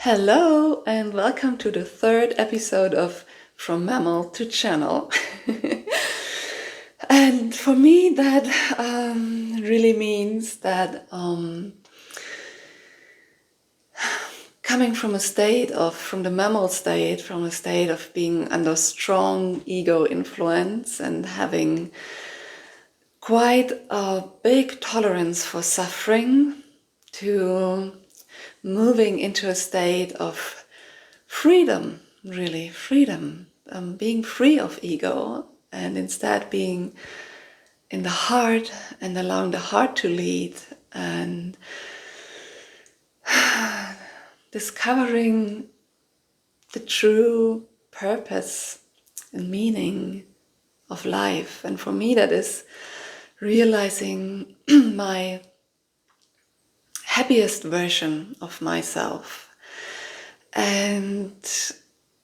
Hello and welcome to the third episode of From Mammal to Channel. And for me that really means that coming from the mammal state, from a state of being under strong ego influence and having quite a big tolerance for suffering, to moving into a state of freedom, really freedom, being free of ego and instead being in the heart and allowing the heart to lead and discovering the true purpose and meaning of life. And for me that is realizing my happiest version of myself. And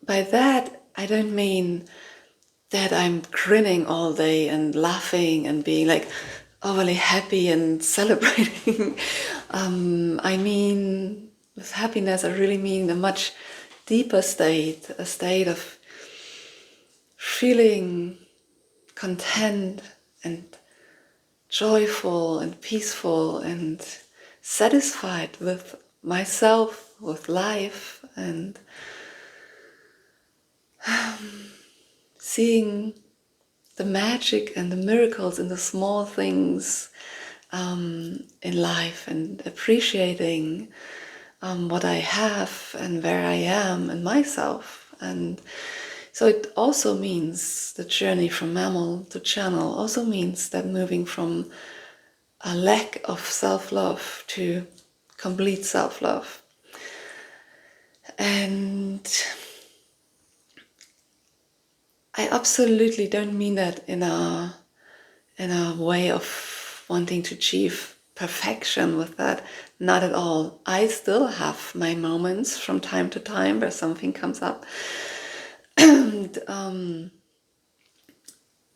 by that, I don't mean that I'm grinning all day and laughing and being like overly happy and celebrating. I mean, with happiness, I really mean a much deeper state, a state of feeling content and joyful and peaceful and satisfied with myself, with life, and seeing the magic and the miracles in the small things in life and appreciating what I have and where I am and myself. And so it also means the journey from mammal to channel also means that moving from a lack of self-love to complete self-love. And I absolutely don't mean that in a way of wanting to achieve perfection with that. Not at all. I still have my moments from time to time where something comes up. And,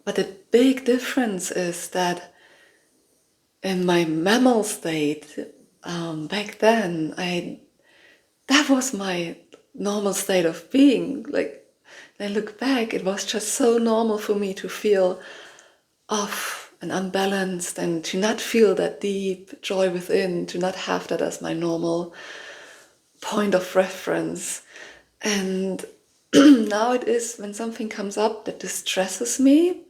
but the big difference is that in my mammal state, back then, that was my normal state of being. Like, when I look back, it was just so normal for me to feel off and unbalanced and to not feel that deep joy within, to not have that as my normal point of reference. And now it is when something comes up that distresses me,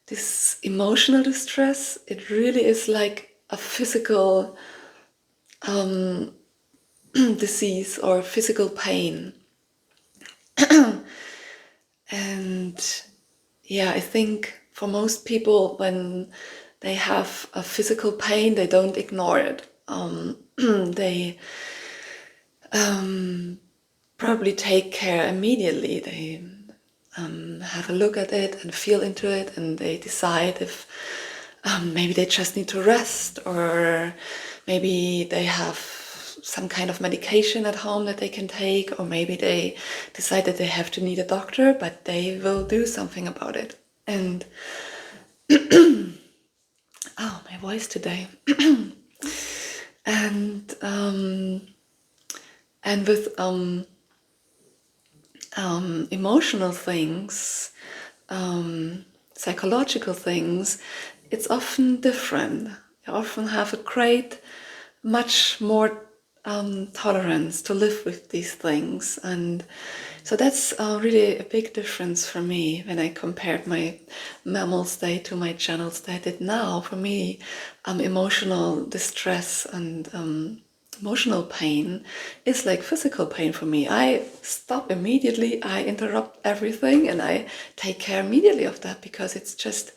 this emotional distress, it really is like a physical disease or physical pain. And yeah, I think for most people, when they have a physical pain, they don't ignore it. They probably take care immediately. They have a look at it and feel into it, and they decide if maybe they just need to rest, or maybe they have some kind of medication at home that they can take, or maybe they decide that they have to need a doctor, but they will do something about it. And oh, my voice today. And with emotional things, psychological things, it's often different. You often have a much more tolerance to live with these things. And so that's really a big difference for me when I compared my mammal state to my channel state. That now, for me, emotional distress and emotional pain is like physical pain for me. I stop immediately, I interrupt everything, and I take care immediately of that, because it's just,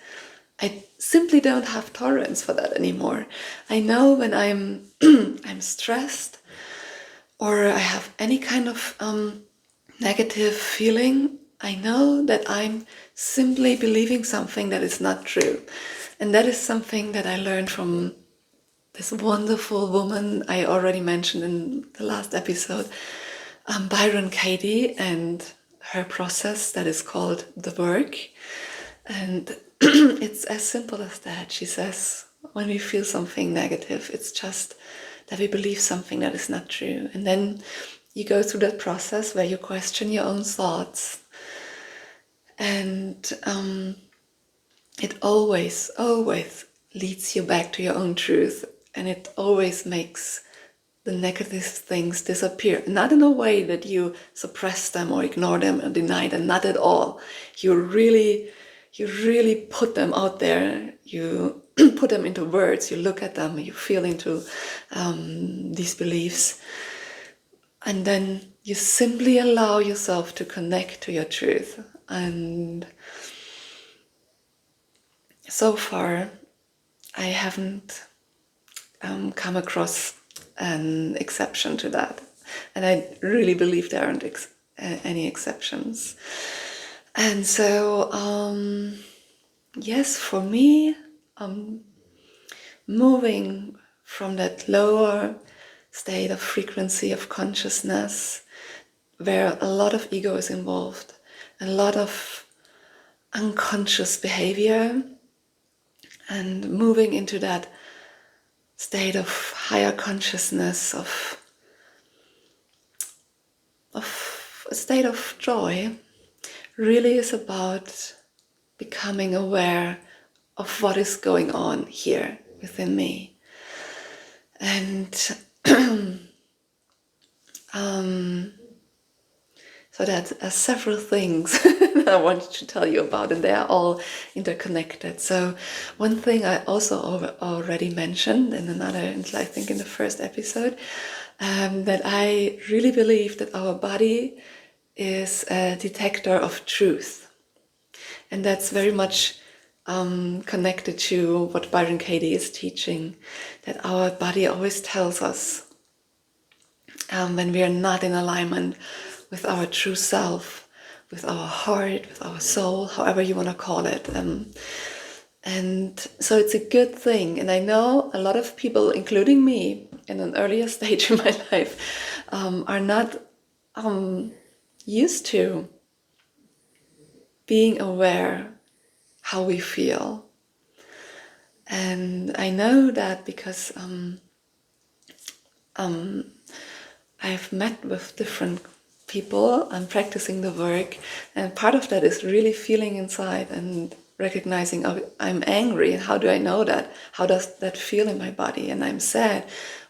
I simply don't have tolerance for that anymore. I know when I'm I'm stressed, or I have any kind of negative feeling, I know that I'm simply believing something that is not true. And that is something that I learned from this wonderful woman I already mentioned in the last episode, Byron Katie, and her process that is called The Work. And it's as simple as that. She says, when we feel something negative, it's just that we believe something that is not true. And then you go through that process where you question your own thoughts, and it always leads you back to your own truth, and it always makes the negative things disappear. Not in a way that you suppress them or ignore them or deny them, not at all. You really put them out there. You put them into words, you look at them, you feel into these beliefs, and then you simply allow yourself to connect to your truth. And so far, I haven't come across an exception to that. And I really believe there aren't any exceptions. And so, yes, for me, moving from that lower state of frequency of consciousness, where a lot of ego is involved, a lot of unconscious behavior, and moving into that state of higher consciousness, of a state of joy, really is about becoming aware of what is going on here within me. And so that are several things that I wanted to tell you about, and they are all interconnected. So one thing I also already mentioned in another, I think in the first episode, that I really believe that our body is a detector of truth. And that's very much connected to what Byron Katie is teaching, that our body always tells us when we are not in alignment with our true self, with our heart, with our soul, however you want to call it. And so it's a good thing. And I know a lot of people, including me, in an earlier stage in my life, are not used to being aware how we feel. And I know that because I've met with different people, I'm practicing the work, and part of that is really feeling inside and recognizing, oh, I'm angry, and how do I know that? How does that feel in my body? And I'm sad.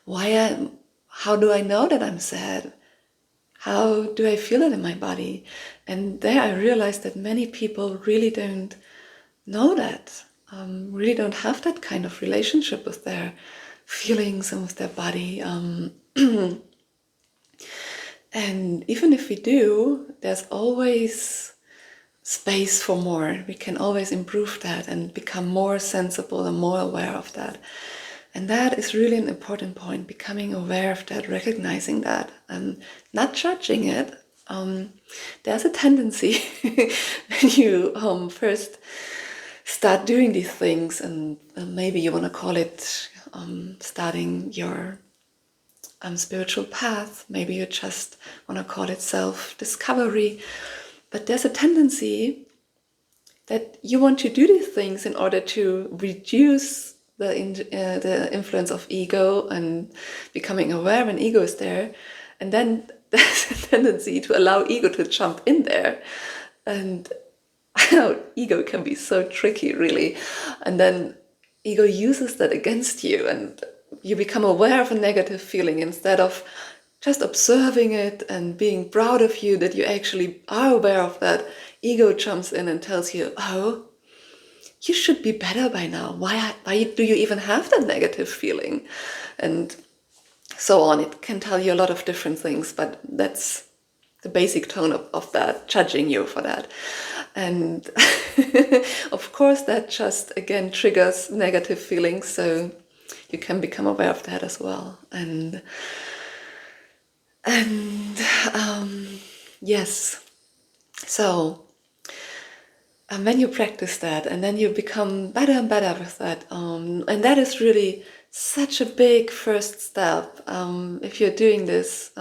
How do I know that I'm sad? How do I feel it in my body? And there I realized that many people really don't know that, really don't have that kind of relationship with their feelings and with their body. And even if we do, there's always space for more. We can always improve that and become more sensible and more aware of that. And that is really an important point, becoming aware of that, recognizing that, and not judging it. There's a tendency when you first start doing these things, and maybe you want to call it starting your spiritual path, maybe you just want to call it self-discovery, but there's a tendency that you want to do these things in order to reduce the influence of ego and becoming aware when ego is there, and then there's a tendency to allow ego to jump in there, and ego can be so tricky, really, and then ego uses that against you, and you become aware of a negative feeling instead of just observing it and being proud of you that you actually are aware of that. Ego jumps in and tells you, oh, you should be better by now. Why do you even have that negative feeling? And so on. It can tell you a lot of different things, but that's the basic tone of that, judging you for that. And of course, that just, again, triggers negative feelings. So you can become aware of that as well. And yes, so when you practice that, and then you become better and better with that, and that is really such a big first step. If you're doing this,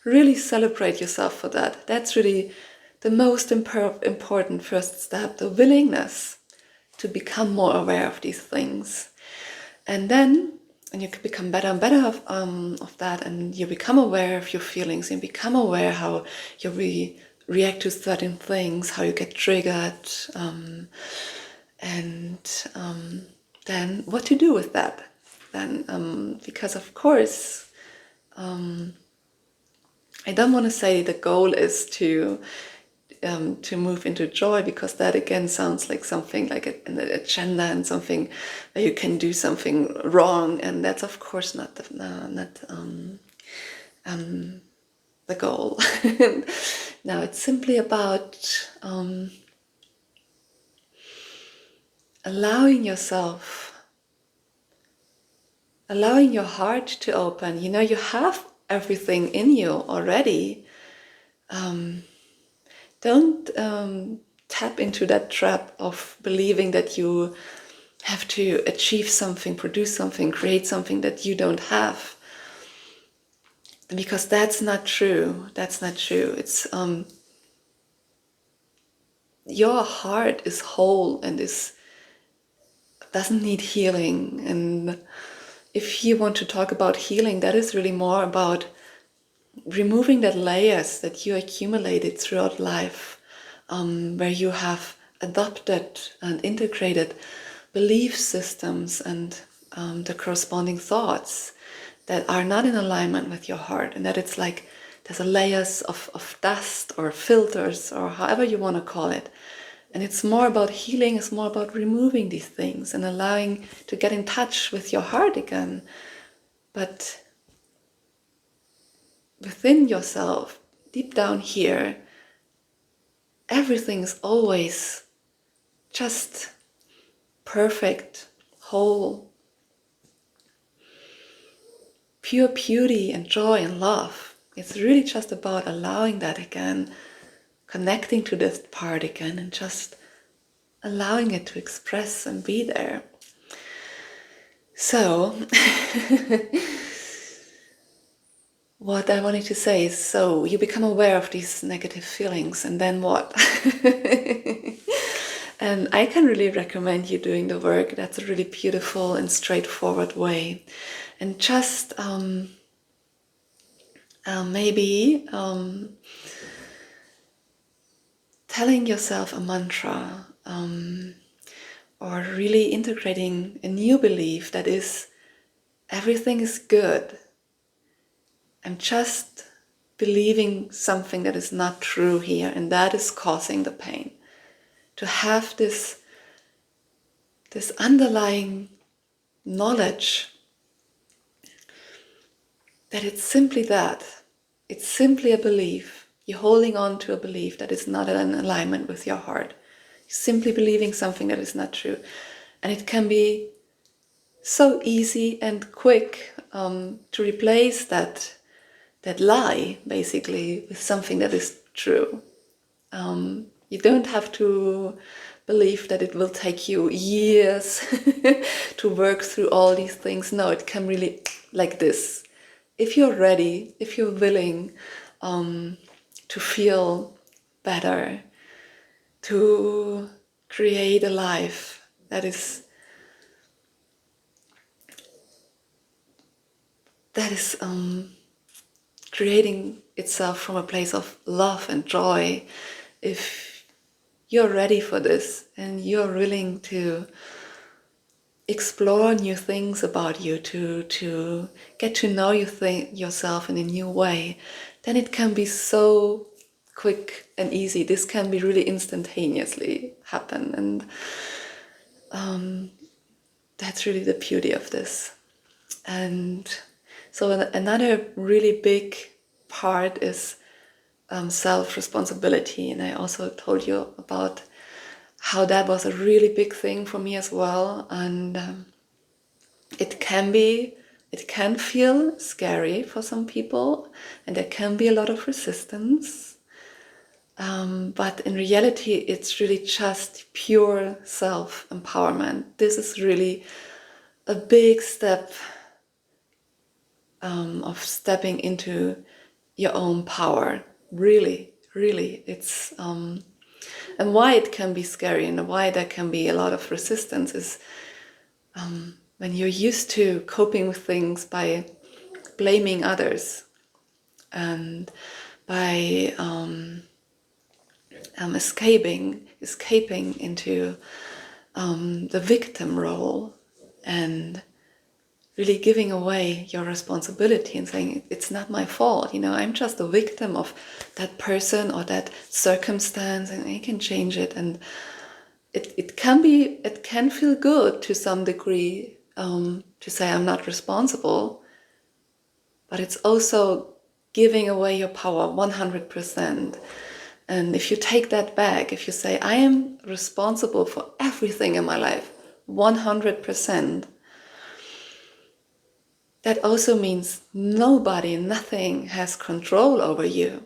really celebrate yourself for that. That's really the most important first step, the willingness to become more aware of these things. And then and you can become better and better of that, and you become aware of your feelings, and become aware how you react to certain things, how you get triggered, and then what to do with that. Then, because of course, I don't want to say the goal is to move into joy, because that again sounds like something like an agenda and something that you can do something wrong, and that's of course not the goal. No, it's simply about allowing your heart to open. You know, you have everything in you already. Don't tap into that trap of believing that you have to achieve something, produce something, create something that you don't have. Because that's not true. That's not true. It's your heart is whole and doesn't need healing. And if you want to talk about healing, that is really more about removing the layers that you accumulated throughout life, where you have adopted and integrated belief systems and the corresponding thoughts that are not in alignment with your heart, and that it's like there's a layers of dust or filters or however you want to call it. And it's more about healing, it's more about removing these things and allowing to get in touch with your heart again. But within yourself, deep down here, everything is always just perfect, whole, pure beauty and joy and love. It's really just about allowing that again, connecting to this part again, and just allowing it to express and be there. So, what I wanted to say is, so you become aware of these negative feelings, and then what? And I can really recommend you doing the work. That's a really beautiful and straightforward way. And just maybe telling yourself a mantra, or really integrating a new belief that is, everything is good. I'm just believing something that is not true here, and that is causing the pain. To have this underlying knowledge that it's simply that. It's simply a belief. You're holding on to a belief that is not in alignment with your heart. You're simply believing something that is not true. And it can be so easy and quick to replace that lie, basically, with something that is true. You don't have to believe that it will take you years to work through all these things. No, it can really, like this. If you're ready, if you're willing to feel better, to create a life that is creating itself from a place of love and joy, if you're ready for this and you're willing to explore new things about you, to get to know yourself in a new way, then it can be so quick and easy. This can be really instantaneously happen, and that's really the beauty of this. And so another really big part is self-responsibility, and I also told you about how that was a really big thing for me as well. And it can feel scary for some people, and there can be a lot of resistance, but in reality it's really just pure self-empowerment. This is really a big step of stepping into your own power. Really, it's and why it can be scary and why there can be a lot of resistance is when you're used to coping with things by blaming others and by escaping into the victim role and really giving away your responsibility and saying, it's not my fault, I'm just a victim of that person or that circumstance, and I can change it. And it can feel good to some degree to say I'm not responsible, but it's also giving away your power 100%. And if you take that back, if you say, I am responsible for everything in my life, 100%, that also means nothing has control over you.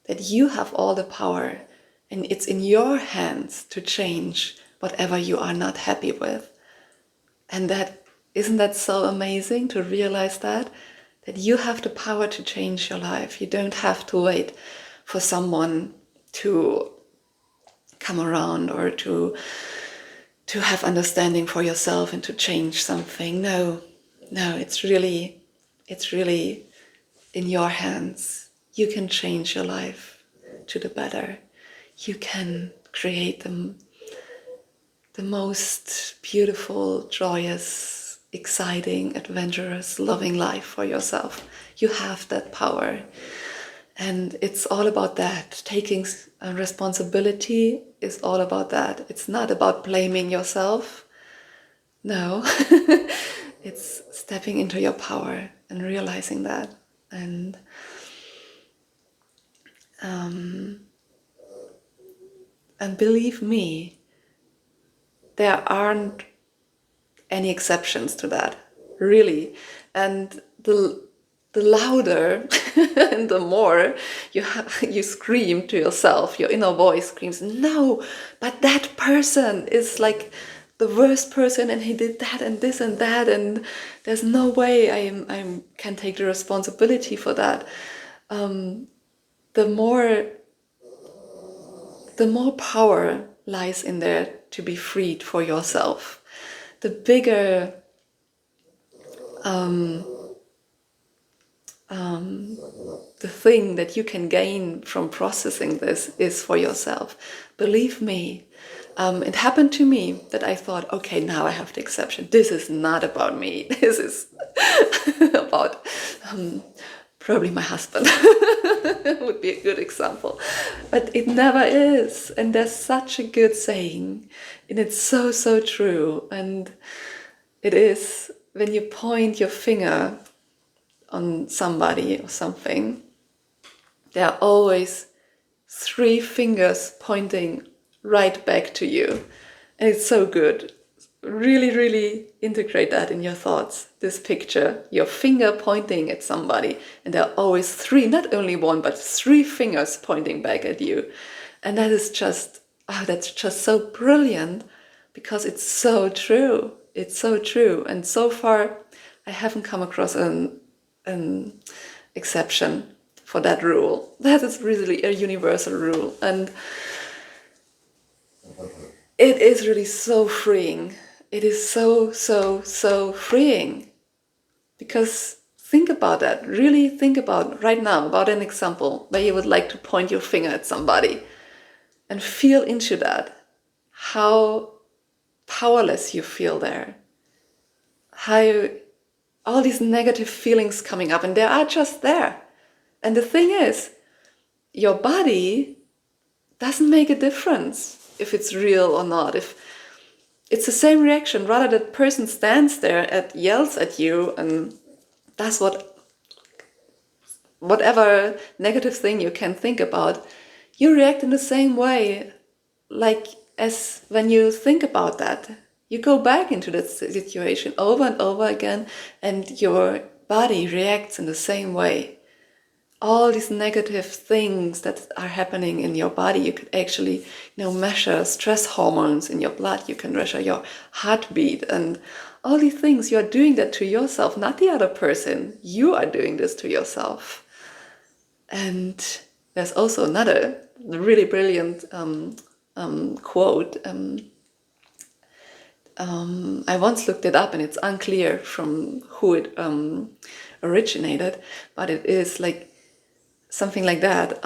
That you have all the power, and it's in your hands to change whatever you are not happy with. And isn't that so amazing to realize that you have the power to change your life. You don't have to wait for someone to come around or to have understanding for yourself and to change something. No, it's really in your hands. You can change your life to the better. You can create the most beautiful, joyous, exciting, adventurous, loving life for yourself. You have that power. And it's all about that. Taking responsibility is all about that. It's not about blaming yourself. No. It's stepping into your power and realizing that. And believe me, there aren't any exceptions to that, really. And the louder and the more you scream to yourself, your inner voice screams, no, but that person is like the worst person and he did that and this and that, and there's no way I can take the responsibility for that. The more power lies in there to be freed for yourself. The bigger the thing that you can gain from processing this is for yourself. Believe me, it happened to me that I thought, okay, now I have the exception. This is not about me. This is about probably my husband would be a good example. But it never is. And there's such a good saying. And it's so, so true. And it is when you point your finger on somebody or something, there are always 3 fingers pointing right back to you. And it's so good. Really, really integrate that in your thoughts. This picture, your finger pointing at somebody, and there are always 3, not only 1, but 3 fingers pointing back at you. And that is just, that's just so brilliant, because it's so true. It's so true. And so far, I haven't come across an exception for that rule. That is really a universal rule, and it is really so freeing. It is so, so, so freeing, because think about that. Really think about right now about an example where you would like to point your finger at somebody and feel into that, how powerless you feel there, how all these negative feelings coming up, and they are just there. And the thing is, your body doesn't make a difference if it's real or not. If it's the same reaction, rather that person stands there and yells at you and does whatever negative thing you can think about, you react in the same way, like as when you think about that. You go back into that situation over and over again, and your body reacts in the same way. All these negative things that are happening in your body, you could actually, measure stress hormones in your blood. You can measure your heartbeat and all these things. You are doing that to yourself, not the other person. You are doing this to yourself. And there's also another really brilliant quote. I once looked it up and it's unclear from who it originated, but it is like something like that.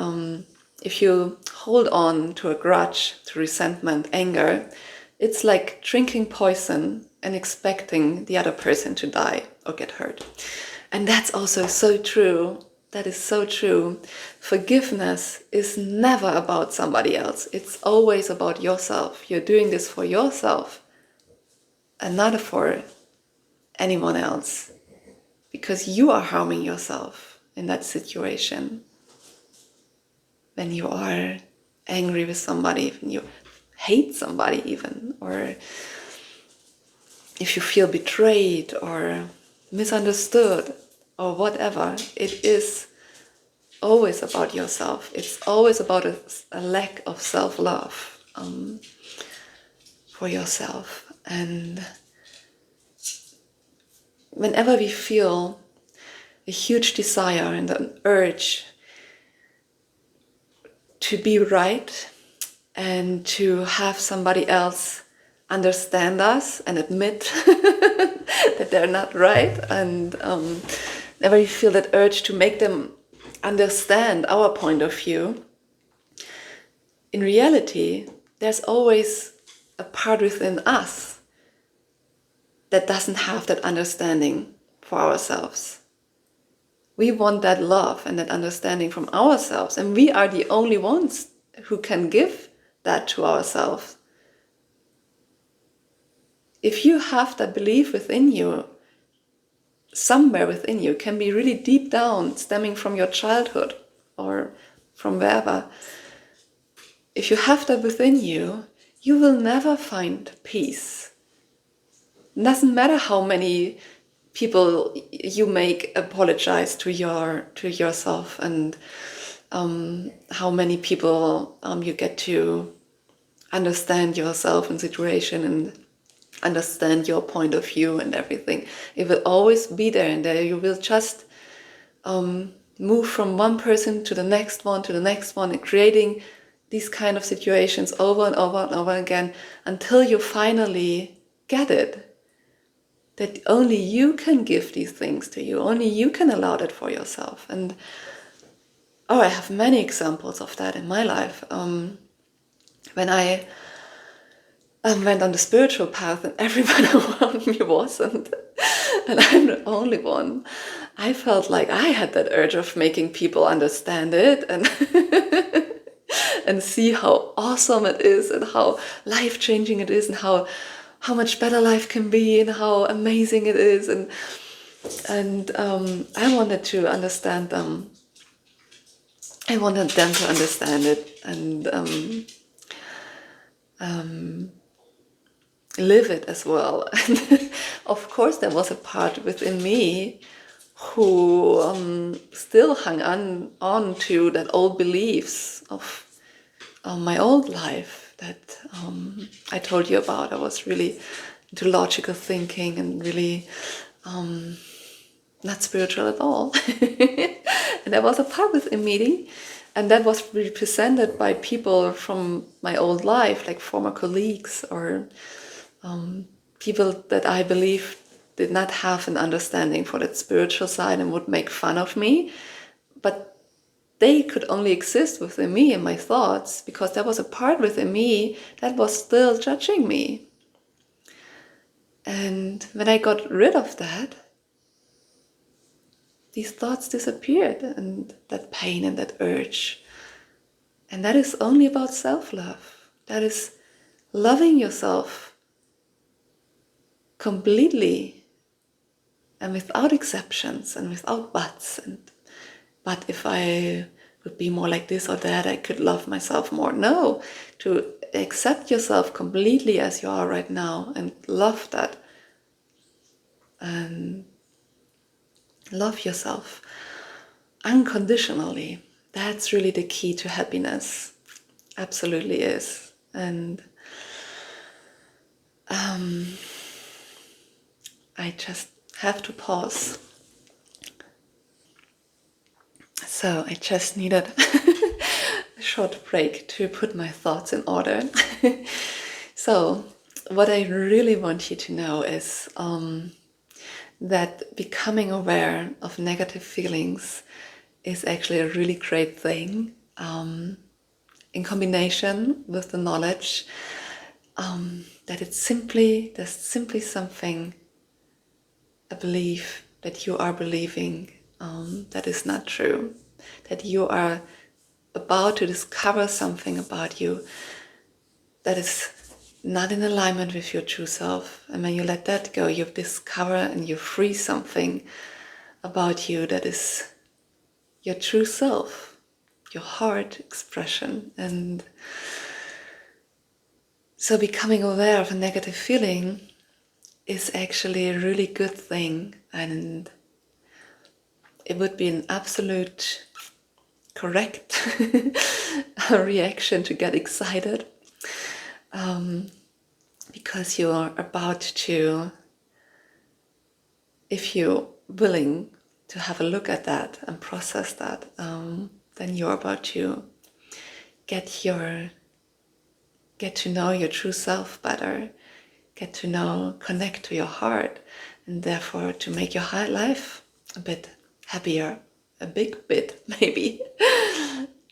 If you hold on to a grudge, to resentment, anger, it's like drinking poison and expecting the other person to die or get hurt. And that's also so true. That is so true. Forgiveness is never about somebody else. It's always about yourself. You're doing this for yourself and not for anyone else, because you are harming yourself in that situation. When you are angry with somebody, when you hate somebody even, or if you feel betrayed or misunderstood or whatever, it is always about yourself. It's always about a lack of self-love for yourself. And whenever we feel a huge desire and an urge to be right and to have somebody else understand us and admit that they're not right, and whenever you feel that urge to make them understand our point of view, in reality, there's always a part within us that doesn't have that understanding for ourselves. We want that love and that understanding from ourselves, and we are the only ones who can give that to ourselves. If you have that belief within you, somewhere within you, can be really deep down, stemming from your childhood or from wherever, if you have that within you, you will never find peace. It doesn't matter how many people you make apologize to yourself, and how many people you get to understand yourself and situation and understand your point of view and everything. It will always be there, and there you will just move from one person to the next one to the next one, and creating these kind of situations over and over and over again until you finally get it. That only you can give these things to you, only you can allow that for yourself. And I have many examples of that in my life. When I went on the spiritual path and everyone around me wasn't, and I'm the only one, I felt like I had that urge of making people understand it and and see how awesome it is and how life-changing it is and how much better life can be and how amazing it is, and I wanted to understand them. I wanted them to understand it and live it as well. And of course, there was a part within me who still hung on to that old beliefs of my old life that I told you about. I was really into logical thinking and really not spiritual at all. And there was a part within me, and that was represented by people from my old life, like former colleagues or people that I believe did not have an understanding for that spiritual side and would make fun of me. But they could only exist within me and my thoughts because there was a part within me that was still judging me. And when I got rid of that, these thoughts disappeared, and that pain and that urge. And that is only about self-love. That is loving yourself completely and without exceptions and without buts. But if I would be more like this or that, I could love myself more. No, to accept yourself completely as you are right now and love that. And love yourself unconditionally. That's really the key to happiness. Absolutely is. And I just have to pause. So I just needed a short break to put my thoughts in order. So what I really want you to know is that becoming aware of negative feelings is actually a really great thing, in combination with the knowledge that there's simply something, a belief that you are believing that is not true, that you are about to discover something about you that is not in alignment with your true self. And when you let that go, you discover and you free something about you that is your true self, your heart expression. And so becoming aware of a negative feeling is actually a really good thing, and it would be an absolute correct reaction to get excited, because you are about to, if you're willing to have a look at that and process that, then you're about to get to know your true self better, get to know, connect to your heart, and therefore to make your life a bit happier, a big bit maybe.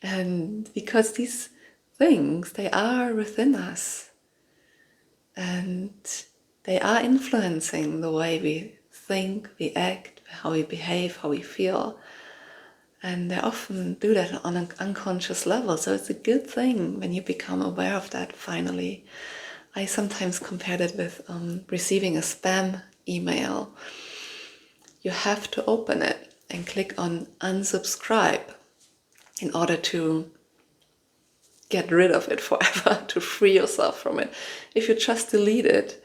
And because these things, they are within us, and they are influencing the way we think, we act, how we behave, how we feel. And they often do that on an unconscious level. So it's a good thing when you become aware of that finally. I sometimes compare that with receiving a spam email. You have to open it and click on unsubscribe in order to get rid of it forever, to free yourself from it. If you just delete it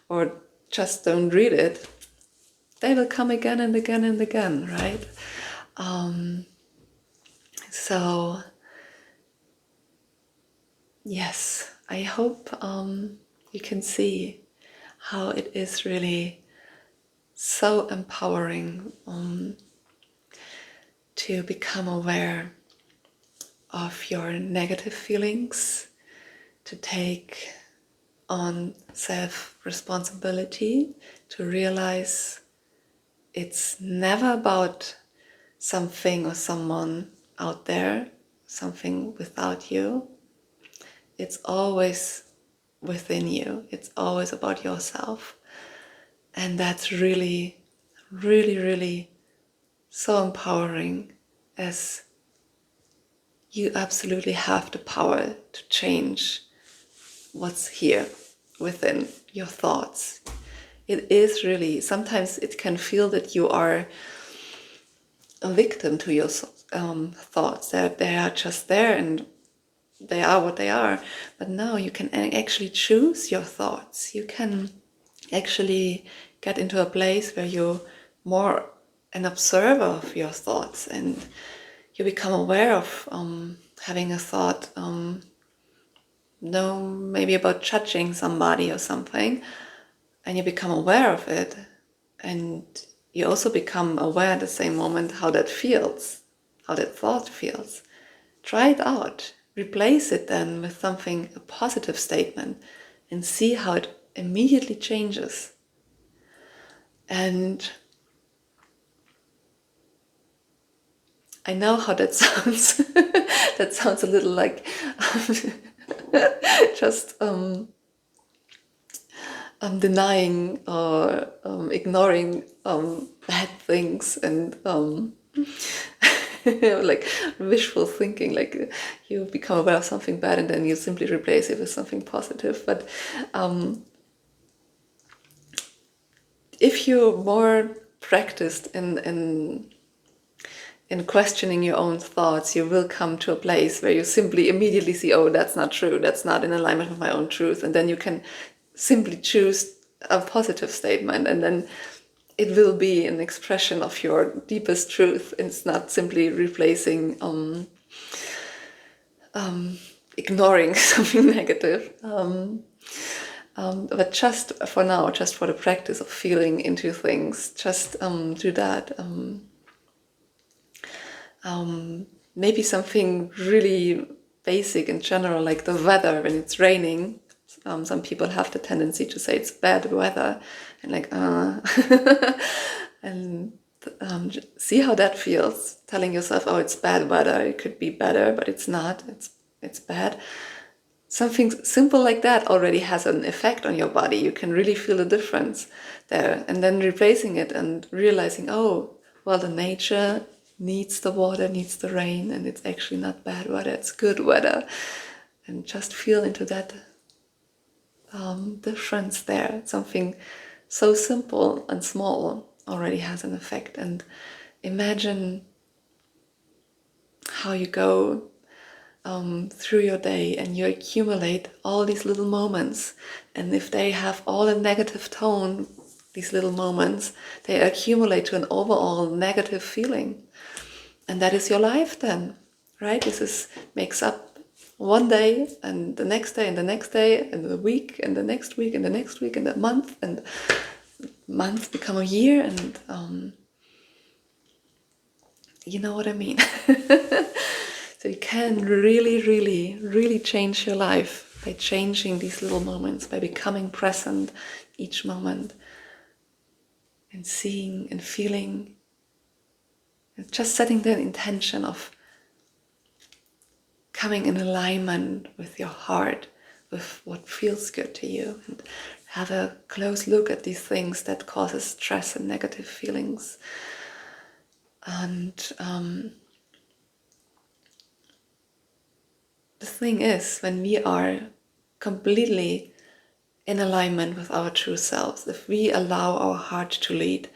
or just don't read it, they will come again and again and again, right? So yes, I hope you can see how it is really so empowering to become aware of your negative feelings, to take on self-responsibility, to realize it's never about something or someone out there, something without you. It's always within you. It's always about yourself. And that's really, really, really so empowering, as you absolutely have the power to change what's here within your thoughts. It is really, sometimes it can feel that you are a victim to your thoughts, that they are just there and they are what they are. But no, you can actually choose your thoughts. You can actually get into a place where you're more an observer of your thoughts, and you become aware of having a thought, maybe about judging somebody or something, and you become aware of it, and you also become aware at the same moment how that feels, how that thought feels. Try it out. Replace it then with something, a positive statement, and see how it immediately changes. And I know how that sounds. That sounds a little like just denying or ignoring bad things and like wishful thinking, like you become aware of something bad and then you simply replace it with something positive. But if you're more practiced in questioning your own thoughts, you will come to a place where you simply immediately see, oh, that's not true, that's not in alignment with my own truth, and then you can simply choose a positive statement, and then it will be an expression of your deepest truth. It's not simply replacing ignoring something negative. But just for now, just for the practice of feeling into things, just do that. Maybe something really basic in general, like the weather when it's raining. Some people have the tendency to say it's bad weather, and like, and see how that feels. Telling yourself, oh, it's bad weather. It could be better, but it's not. It's bad. Something simple like that already has an effect on your body. You can really feel the difference there. And then replacing it and realizing, oh, well, the nature needs the water, needs the rain, and it's actually not bad weather, it's good weather. And just feel into that difference there. Something so simple and small already has an effect. And imagine how you go through your day and you accumulate all these little moments, and if they have all a negative tone, these little moments, they accumulate to an overall negative feeling, and that is your life then, right? This makes up one day and the next day and the next day and the week and the next week and the next week and the month, and months become a year, and you know what I mean. So you can really, really, really change your life by changing these little moments, by becoming present each moment and seeing and feeling, and just setting the intention of coming in alignment with your heart, with what feels good to you, and have a close look at these things that causes stress and negative feelings. And the thing is, when we are completely in alignment with our true selves, if we allow our heart to lead,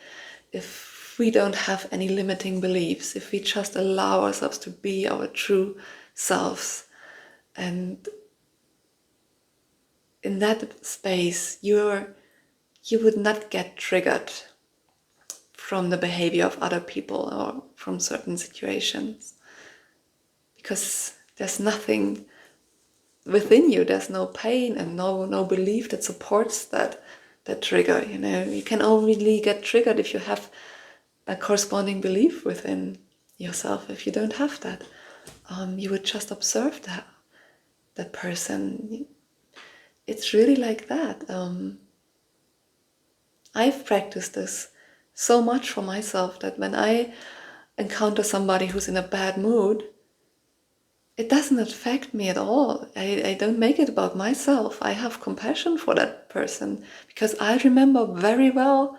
if we don't have any limiting beliefs, if we just allow ourselves to be our true selves, and in that space you would not get triggered from the behavior of other people or from certain situations, because there's nothing within you, there's no pain and no belief that supports that trigger. You can only get triggered if you have a corresponding belief within yourself. If you don't have that, you would just observe that person. It's really like that. I've practiced this so much for myself that when I encounter somebody who's in a bad mood, it doesn't affect me at all. I don't make it about myself. I have compassion for that person because I remember very well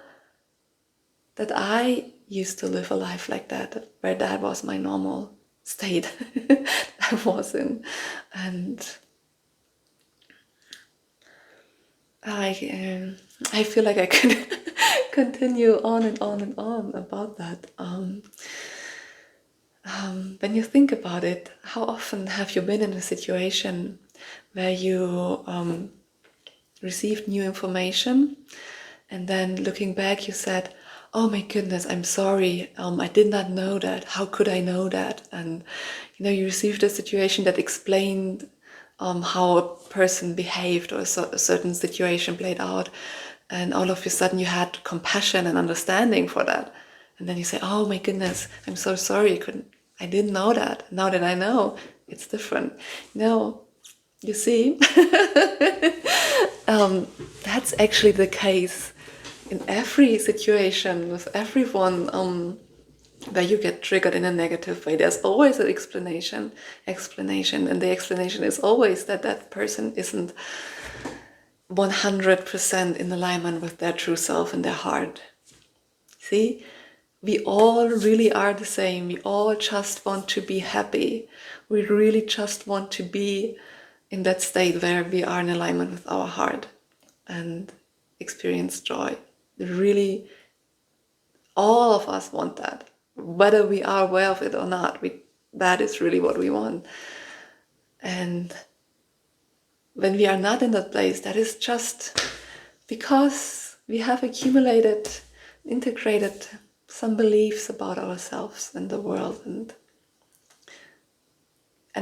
that I used to live a life like that, where that was my normal state I was in. And I feel like I could continue on and on and on about that. When you think about it, how often have you been in a situation where you received new information, and then looking back you said, oh my goodness, I'm sorry, I did not know that, how could I know that? And you received a situation that explained how a person behaved or a certain situation played out, and all of a sudden you had compassion and understanding for that, and then you say, oh my goodness, I'm so sorry, I didn't know that. Now that I know, it's different. You see, that's actually the case in every situation with everyone where you get triggered in a negative way. There's always an explanation, and the explanation is always that person isn't 100% in alignment with their true self and their heart. See? We all really are the same. We all just want to be happy. We really just want to be in that state where we are in alignment with our heart and experience joy. Really, all of us want that. Whether we are aware of it or not, that is really what we want. And when we are not in that place, that is just because we have accumulated, integrated some beliefs about ourselves and the world, and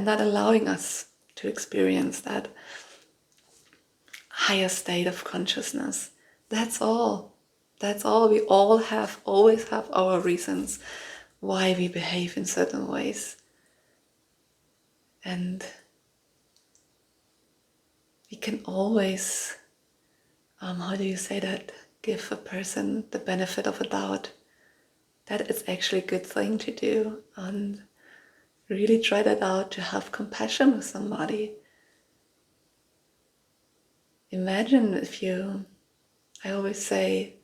not allowing us to experience that higher state of consciousness. That's all. That's all. We all always have our reasons why we behave in certain ways. And we can always, how do you say that, give a person the benefit of a doubt. That is actually a good thing to do, and really try that out, to have compassion with somebody. Imagine I always say,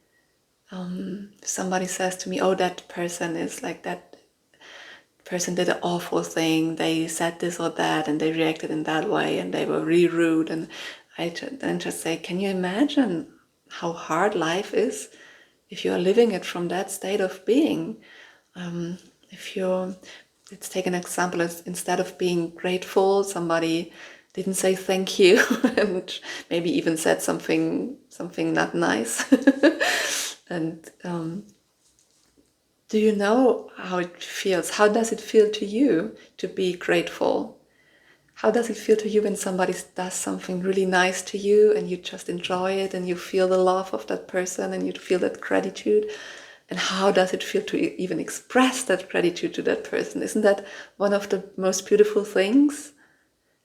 if somebody says to me, oh, that person is like that, person did an awful thing, they said this or that, and they reacted in that way, and they were really rude, and I then just say, can you imagine how hard life is if you are living it from that state of being? Let's take an example, instead of being grateful, somebody didn't say thank you and maybe even said something not nice. And do you know how it feels? How does it feel to you to be grateful? How does it feel to you when somebody does something really nice to you and you just enjoy it and you feel the love of that person and you feel that gratitude? And how does it feel to even express that gratitude to that person? Isn't that one of the most beautiful things?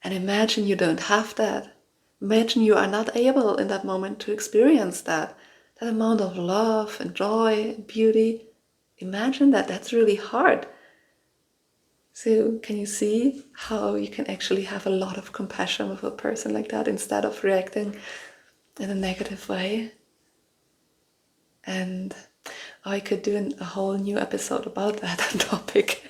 And imagine you don't have that. Imagine you are not able in that moment to experience that amount of love and joy and beauty. Imagine that. That's really hard. So can you see how you can actually have a lot of compassion with a person like that instead of reacting in a negative way? And I could do a whole new episode about that topic.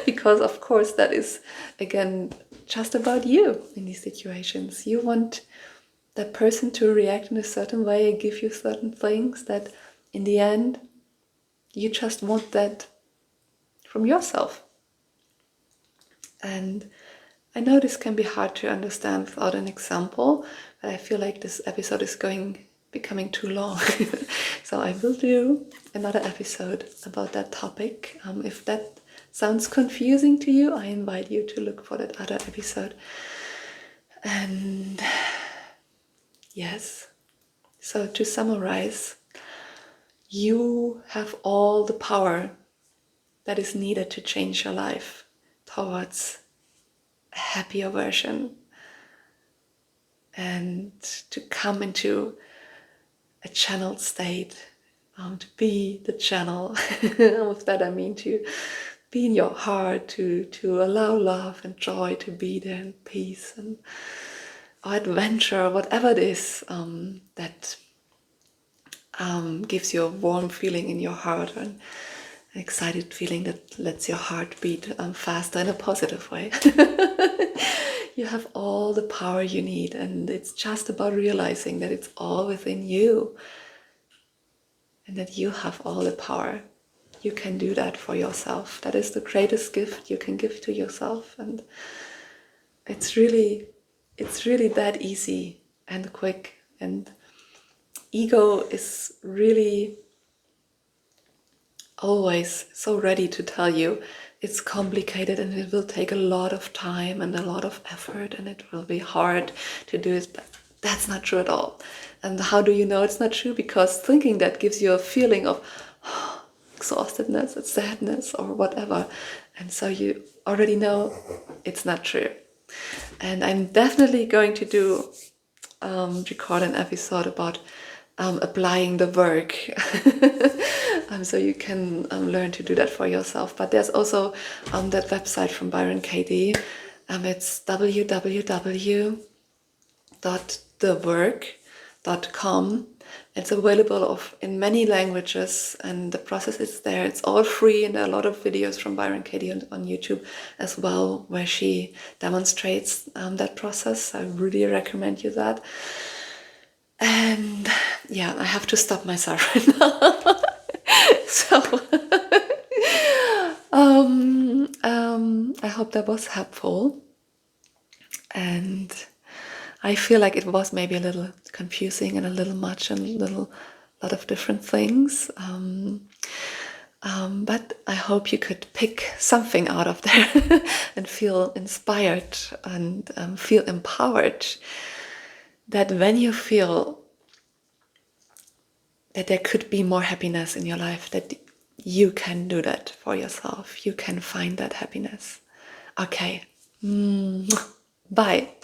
Because of course that is, again, just about you in these situations. You want that person to react in a certain way and give you certain things that in the end you just want that from yourself. And I know this can be hard to understand without an example, but I feel like this episode is becoming too long. So I will do another episode about that topic. If that sounds confusing to you, I invite you to look for that other episode. And yes, so to summarize, you have all the power that is needed to change your life towards a happier version and to come into a channeled state, to be the channel. With that I mean to be in your heart, to allow love and joy to be there, and peace and adventure, whatever it is that gives you a warm feeling in your heart, and an excited feeling that lets your heart beat faster in a positive way. You have all the power you need, and it's just about realizing that it's all within you and that you have all the power. You can do that for yourself. That is the greatest gift you can give to yourself, and it's really that easy and quick. And ego is really always so ready to tell you it's complicated and it will take a lot of time and a lot of effort and it will be hard to do it, but that's not true at all. And how do you know it's not true? Because thinking that gives you a feeling of exhaustedness and sadness or whatever, and so you already know it's not true. And I'm definitely going to record an episode about applying the work. So you can learn to do that for yourself. But there's also that website from Byron Katie. It's www.thework.com. It's available in many languages, and the process is there. It's all free, and there are a lot of videos from Byron Katie on YouTube as well, where she demonstrates that process. I really recommend you that. And yeah, I have to stop myself right now. So I hope that was helpful, and I feel like it was maybe a little confusing and a little much and a lot of different things. But I hope you could pick something out of there and feel inspired and feel empowered. That when you feel that there could be more happiness in your life, that you can do that for yourself. You can find that happiness. Okay. Bye.